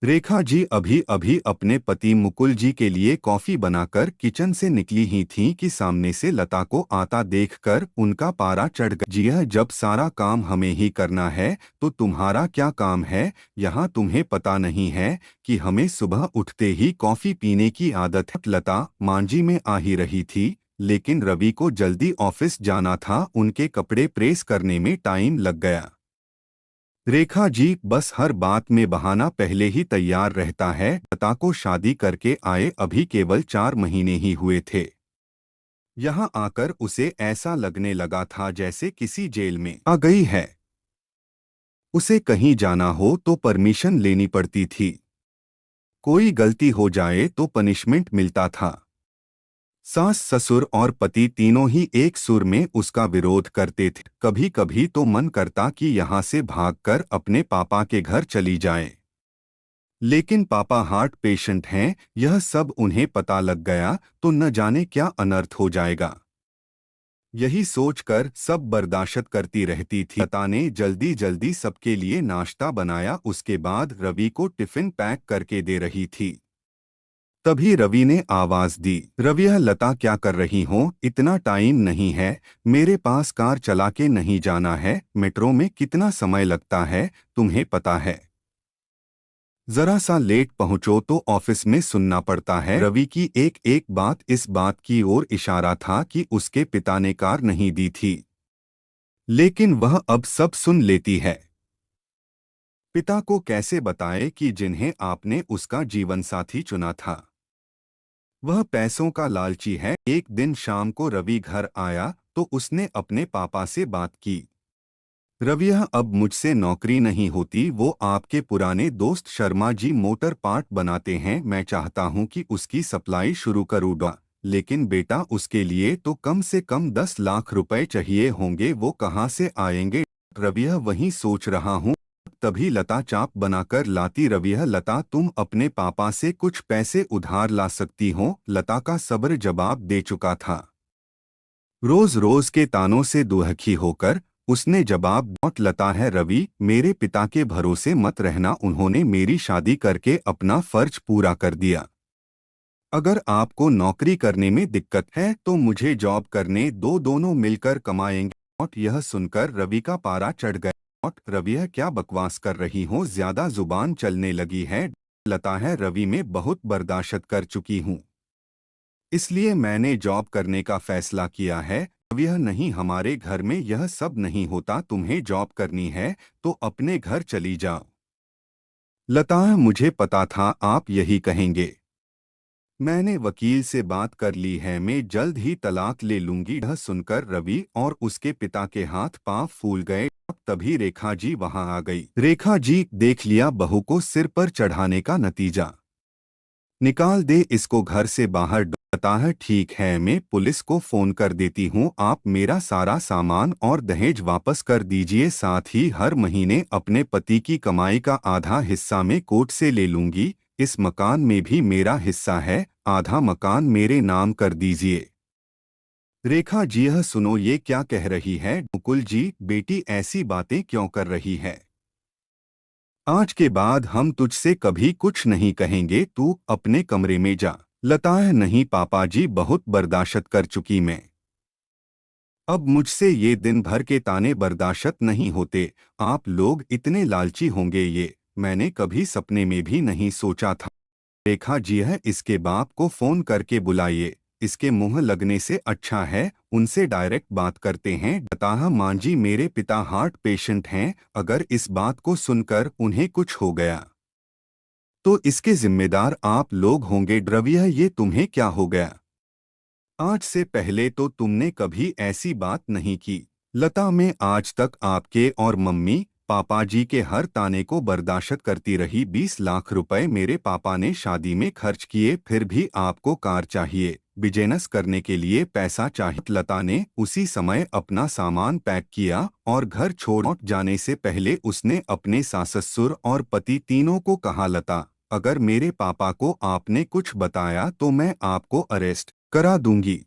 रेखा जी अभी अभी अपने पति मुकुल जी के लिए कॉफी बनाकर किचन से निकली ही थीं कि सामने से लता को आता देखकर उनका पारा चढ़ गया। जी हाँ, जब सारा काम हमें ही करना है तो तुम्हारा क्या काम है? यहाँ तुम्हें पता नहीं है कि हमें सुबह उठते ही कॉफी पीने की आदत है। लता मांझी में आ ही रही थी, लेकिन रवि को जल्दी ऑफिस जाना था। उनके कपड़े प्रेस करने में टाइम लग गया। रेखा जी बस हर बात में बहाना पहले ही तैयार रहता है। लता को शादी करके आए अभी केवल 4 महीने ही हुए थे। यहाँ आकर उसे ऐसा लगने लगा था जैसे किसी जेल में आ गई है। उसे कहीं जाना हो तो परमिशन लेनी पड़ती थी। कोई गलती हो जाए तो पनिशमेंट मिलता था। सास ससुर और पति तीनों ही एक सुर में उसका विरोध करते थे। कभी कभी तो मन करता कि यहाँ से भागकर अपने पापा के घर चली जाए, लेकिन पापा हार्ट पेशेंट हैं। यह सब उन्हें पता लग गया तो न जाने क्या अनर्थ हो जाएगा। यही सोचकर सब बर्दाश्त करती रहती थी। लता ने जल्दी जल्दी सबके लिए नाश्ता बनाया, उसके बाद रवि को टिफिन पैक करके दे रही थी। तभी रवि ने आवाज दी, रविया लता क्या कर रही हो? इतना टाइम नहीं है, मेरे पास कार चला के नहीं जाना है। मेट्रो में कितना समय लगता है तुम्हें पता है? जरा सा लेट पहुंचो तो ऑफिस में सुनना पड़ता है। रवि की एक एक बात इस बात की ओर इशारा था कि उसके पिता ने कार नहीं दी थी, लेकिन वह अब सब सुन लेती है। पिता को कैसे बताए कि जिन्हें आपने उसका जीवन साथी चुना था वह पैसों का लालची है। एक दिन शाम को रवि घर आया तो उसने अपने पापा से बात की। रविया अब मुझसे नौकरी नहीं होती। वो आपके पुराने दोस्त शर्मा जी मोटर पार्ट बनाते हैं, मैं चाहता हूं कि उसकी सप्लाई शुरू करूँगा। लेकिन बेटा उसके लिए तो कम से कम 10 लाख रुपए चाहिए होंगे, वो कहाँ से आएंगे? रविया वही सोच रहा हूँ। तभी लता चाप बनाकर लाती। रविया लता तुम अपने पापा से कुछ पैसे उधार ला सकती हो। लता का सब्र जवाब दे चुका था। रोज रोज के तानों से दुखी होकर उसने जवाब बहुत लता है रवि, मेरे पिता के भरोसे मत रहना। उन्होंने मेरी शादी करके अपना फर्ज पूरा कर दिया। अगर आपको नौकरी करने में दिक्कत है तो मुझे जॉब करने दो, दोनों मिलकर कमाएंगे। और यह सुनकर रवि का पारा चढ़ गया। और रवि क्या बकवास कर रही हो, ज्यादा जुबान चलने लगी है। लता है रवि में बहुत बर्दाश्त कर चुकी हूँ, इसलिए मैंने जॉब करने का फैसला किया है। अब यह नहीं, हमारे घर में यह सब नहीं होता। तुम्हें जॉब करनी है तो अपने घर चली जाओ। लता मुझे पता था आप यही कहेंगे। मैंने वकील से बात कर ली है, मैं जल्द ही तलाक ले लूंगी। यह सुनकर रवि और उसके पिता के हाथ पांव फूल गए। तभी रेखा जी वहां आ गई। रेखा जी देख लिया बहू को सिर पर चढ़ाने का नतीजा। निकाल दे इसको घर से बाहर। डरता है ठीक है, मैं पुलिस को फोन कर देती हूँ। आप मेरा सारा सामान और दहेज वापस कर दीजिए, साथ ही हर महीने अपने पति की कमाई का आधा हिस्सा मैं कोर्ट से ले लूंगी। इस मकान में भी मेरा हिस्सा है, आधा मकान मेरे नाम कर दीजिए। रेखा जी यह सुनो, ये क्या कह रही है? मुकुल जी बेटी ऐसी बातें क्यों कर रही है? आज के बाद हम तुझसे कभी कुछ नहीं कहेंगे, तू अपने कमरे में जा। लता है नहीं पापा जी, बहुत बर्दाश्त कर चुकी मैं। अब मुझसे ये दिन भर के ताने बर्दाश्त नहीं होते। आप लोग इतने लालची होंगे ये मैंने कभी सपने में भी नहीं सोचा था। रेखा जी है, इसके बाप को फोन करके बुलाइए। इसके मुंह लगने से अच्छा है उनसे डायरेक्ट बात करते हैं। बताह मांझी मेरे पिता हार्ट पेशेंट हैं, अगर इस बात को सुनकर उन्हें कुछ हो गया तो इसके जिम्मेदार आप लोग होंगे। ड्रविया ये तुम्हें क्या हो गया? आज से पहले तो तुमने कभी ऐसी बात नहीं की। लता मैं आज तक आपके और मम्मी पापा जी के हर ताने को बर्दाश्त करती रही। 20 लाख रुपए मेरे पापा ने शादी में खर्च किए, फिर भी आपको कार चाहिए, बिजनेस करने के लिए पैसा चाहिए। लता ने उसी समय अपना सामान पैक किया और घर छोड़ जाने से पहले उसने अपने सास ससुर और पति तीनों को कहा, लता अगर मेरे पापा को आपने कुछ बताया तो मैं आपको अरेस्ट करा दूंगी।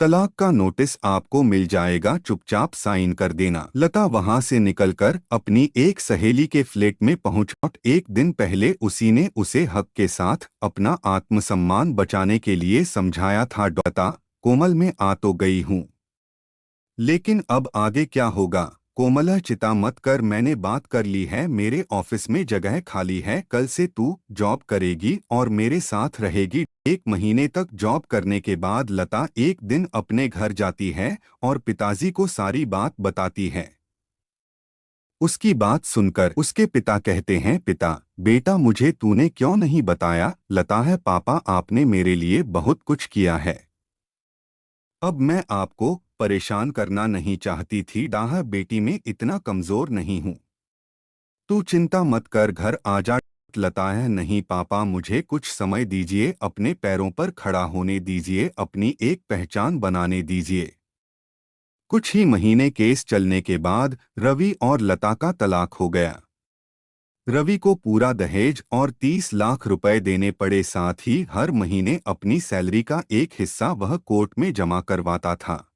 तलाक का नोटिस आपको मिल जाएगा, चुपचाप साइन कर देना। लता वहां से निकलकर अपनी एक सहेली के फ्लैट में पहुंच। एक दिन पहले उसी ने उसे हक के साथ अपना आत्मसम्मान बचाने के लिए समझाया था। लता, कोमल मैं आ तो गई हूँ, लेकिन अब आगे क्या होगा? कोमला, चिंता मत कर, मैंने बात कर ली है, मेरे ऑफिस में जगह खाली है, कल से तू जॉब करेगी और मेरे साथ रहेगी। 1 महीने तक जॉब करने के बाद लता एक दिन अपने घर जाती है और पिताजी को सारी बात बताती है। उसकी बात सुनकर उसके पिता कहते हैं, पिता बेटा मुझे तूने क्यों नहीं बताया? लता है, पापा आपने मेरे लिए बहुत कुछ किया है, अब मैं आपको परेशान करना नहीं चाहती थी। डाह बेटी में इतना कमजोर नहीं हूँ, तू चिंता मत कर, घर आजा। लता है, नहीं पापा मुझे कुछ समय दीजिए, अपने पैरों पर खड़ा होने दीजिए, अपनी एक पहचान बनाने दीजिए। कुछ ही महीने केस चलने के बाद रवि और लता का तलाक हो गया। रवि को पूरा दहेज और 30 लाख रुपए देने पड़े, साथ ही हर महीने अपनी सैलरी का एक हिस्सा वह कोर्ट में जमा करवाता था।